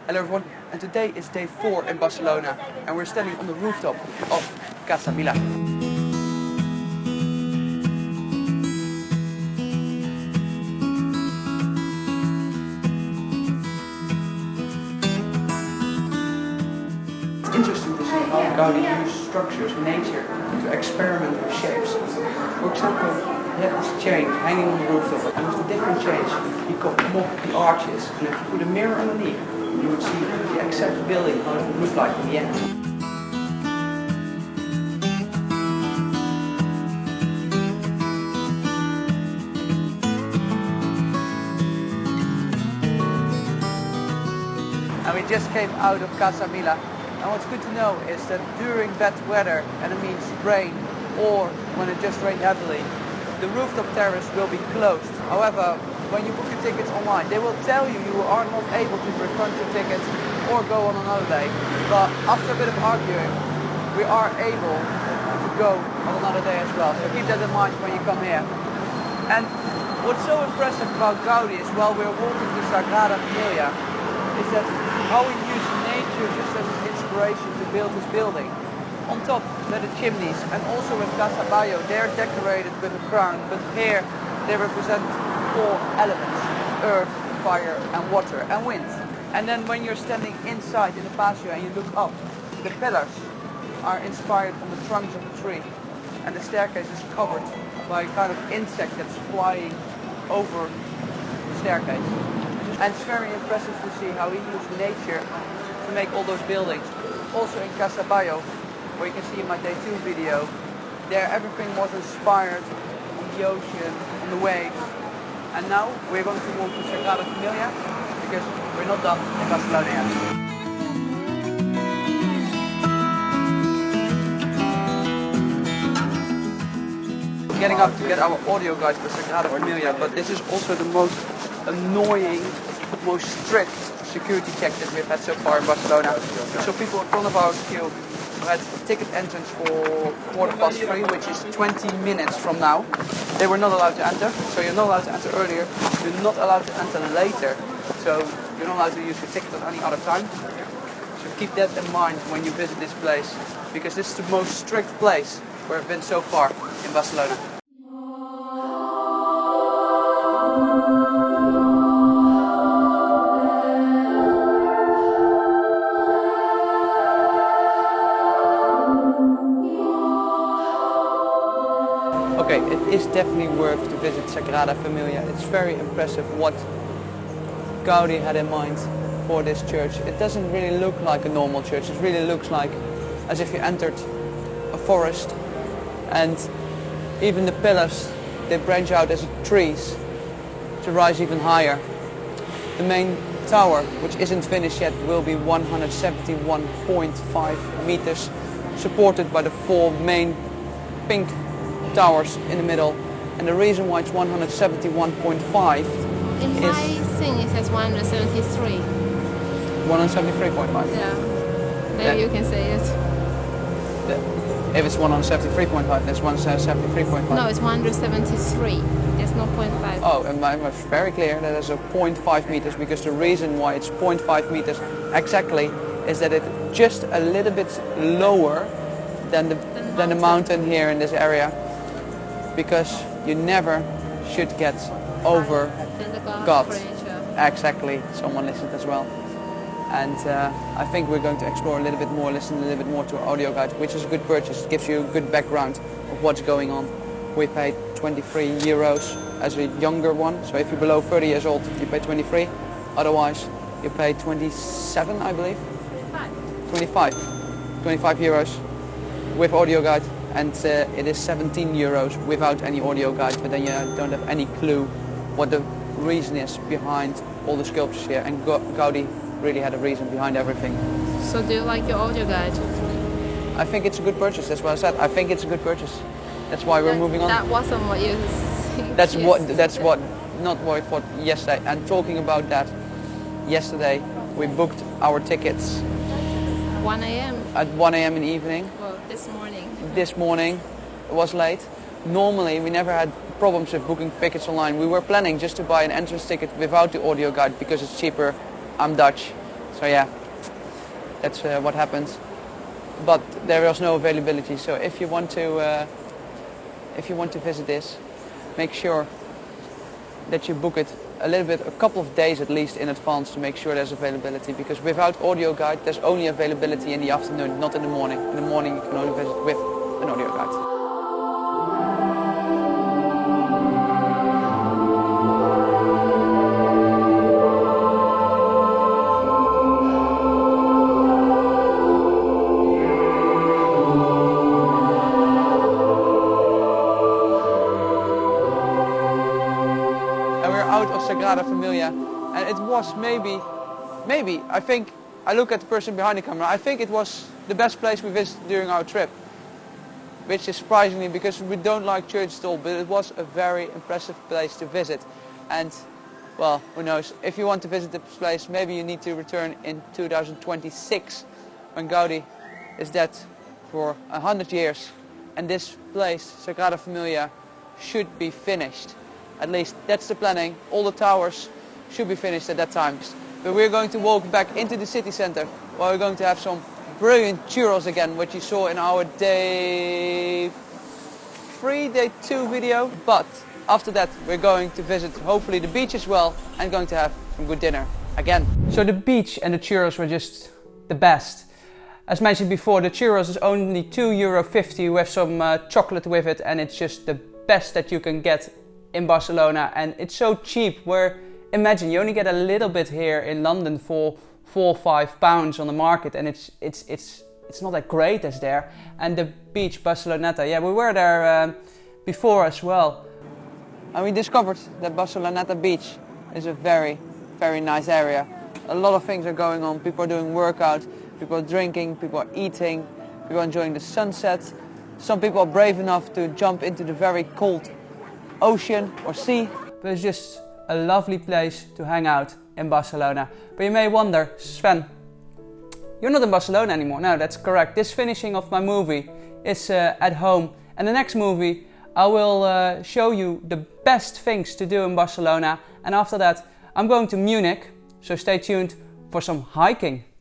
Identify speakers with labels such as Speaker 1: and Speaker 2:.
Speaker 1: Hello everyone, and today is day 4 in Barcelona and we're standing on the rooftop of Casa Milà. It's interesting to see how Gaudi used structures, nature, to experiment with shapes. For example, he had this chain hanging on the rooftop, and with the different chains he could mock the arches, and if you put a mirror underneath, you would see the exact building, how it would look like in the end. And we just came out of Casa Milà, and what's good to know is that during bad weather, and it means rain, or when it just rained heavily, the rooftop terrace will be closed. However, when you book your tickets online, they will tell you you are not able to refund your tickets or go on another day. But after a bit of arguing, we are able to go on another day as well. So keep that in mind when you come here. And what's so impressive about Gaudi is while we're walking the Sagrada Familia, is that how he used nature just as an inspiration to build his building. On top, there are the chimneys, and also in Casa Milà, they're decorated with a crown, but here they represent 4 elements: earth, fire, and water, and wind. And then when you're standing inside in the patio and you look up, the pillars are inspired from the trunks of the tree, and the staircase is covered by a kind of insect that's flying over the staircase. And it's very impressive to see how he used nature to make all those buildings. Also in Casa Milà, where you can see in my day 2 video, there everything was inspired on the ocean, on the waves. And now we're going to walk to Sagrada Familia because we're not done in Barcelona yet. Getting up to get our audio guide for Sagrada Familia, but this is also the most annoying, most strict security check that we've had so far in Barcelona. So people in front of our queue had ticket entrance for 3:15, which is 20 minutes from now. They were not allowed to enter, so you're not allowed to enter earlier, you're not allowed to enter later, so you're not allowed to use your ticket at any other time. So keep that in mind when you visit this place, because this is the most strict place where I've been so far in Barcelona. Okay, it is definitely worth to visit Sagrada Familia. It's very impressive what Gaudi had in mind for this church. It doesn't really look like a normal church. It really looks like as if you entered a forest, and even the pillars, they branch out as trees to rise even higher. The main tower, which isn't finished yet, will be 171.5 meters, supported by the 4 main pink towers in the middle, and the reason why it's 171.5
Speaker 2: in my thing it says 173.
Speaker 1: 173.5.
Speaker 2: Yeah, maybe you can say it.
Speaker 1: If it's 173.5, that's 173.5.
Speaker 2: No, it's 173. There's no 0.5.
Speaker 1: Oh, and I was very clear that there's a 0.5 meters, because the reason why it's 0.5 meters exactly is that it's just a little bit lower than the mountain here in this area, because you never should get over God. Exactly, someone listened as well. And I think we're going to explore a little bit more, listen a little bit more to our audio guide, which is a good purchase. It gives you a good background of what's going on. We paid 23 euros as a younger one, so if you're below 30 years old, you pay 23. Otherwise, you pay 27, I believe. 25 euros with audio guide. And it is 17 euros without any audio guide, but then you don't have any clue what the reason is behind all the sculptures here, and Gaudi really had a reason behind everything.
Speaker 2: So do you like your audio guide?
Speaker 1: I think it's a good purchase, that's what I said. I think it's a good purchase. That's why we're moving on.
Speaker 2: That wasn't what you said.
Speaker 1: Not what I thought yesterday. And talking about that, yesterday we booked our tickets
Speaker 2: 1 a.m.
Speaker 1: at 1 a.m. in the evening.
Speaker 2: Well, this morning.
Speaker 1: This morning it was late. Normally we never had problems with booking tickets online. We were planning just to buy an entrance ticket without the audio guide because it's cheaper. I'm Dutch, So yeah, that's what happens. But there was no availability. So if you want to visit this, make sure that you book it a couple of days at least in advance to make sure there's availability, because without audio guide there's only availability in the afternoon, not in the morning. In the morning you can only visit with an audio guide. Out of Sagrada Familia, and it was maybe, I think, I look at the person behind the camera, I think it was the best place we visited during our trip, which is surprisingly, because we don't like church at all, but it was a very impressive place to visit. And well, who knows, if you want to visit this place, maybe you need to return in 2026 when Gaudi is dead for 100 years, and this place, Sagrada Familia, should be finished. At least that's the planning. All the towers should be finished at that time. But we're going to walk back into the city center, where we're going to have some brilliant churros again, which you saw in our day 2 video. But after that we're going to visit hopefully the beach as well, and going to have some good dinner again. So the beach and the churros were just the best. As mentioned before, the churros is only €2.50 with some chocolate with it, and it's just the best that you can get in Barcelona, and it's so cheap. Where imagine you only get a little bit here in London for £4 or £5 on the market, and it's not that great as there. And the beach, Barceloneta, yeah, we were there before as well, and we discovered that Barceloneta beach is a very, very nice area. A lot of things are going on. People are doing workout, people are drinking, people are eating, people are enjoying the sunset. Some people are brave enough to jump into the very cold ocean or sea. But it's just a lovely place to hang out in Barcelona. But you may wonder, Sven, you're not in Barcelona anymore. No, that's correct. This finishing of my movie is at home, and the next movie I will show you the best things to do in Barcelona, and after that I'm going to Munich, so stay tuned for some hiking.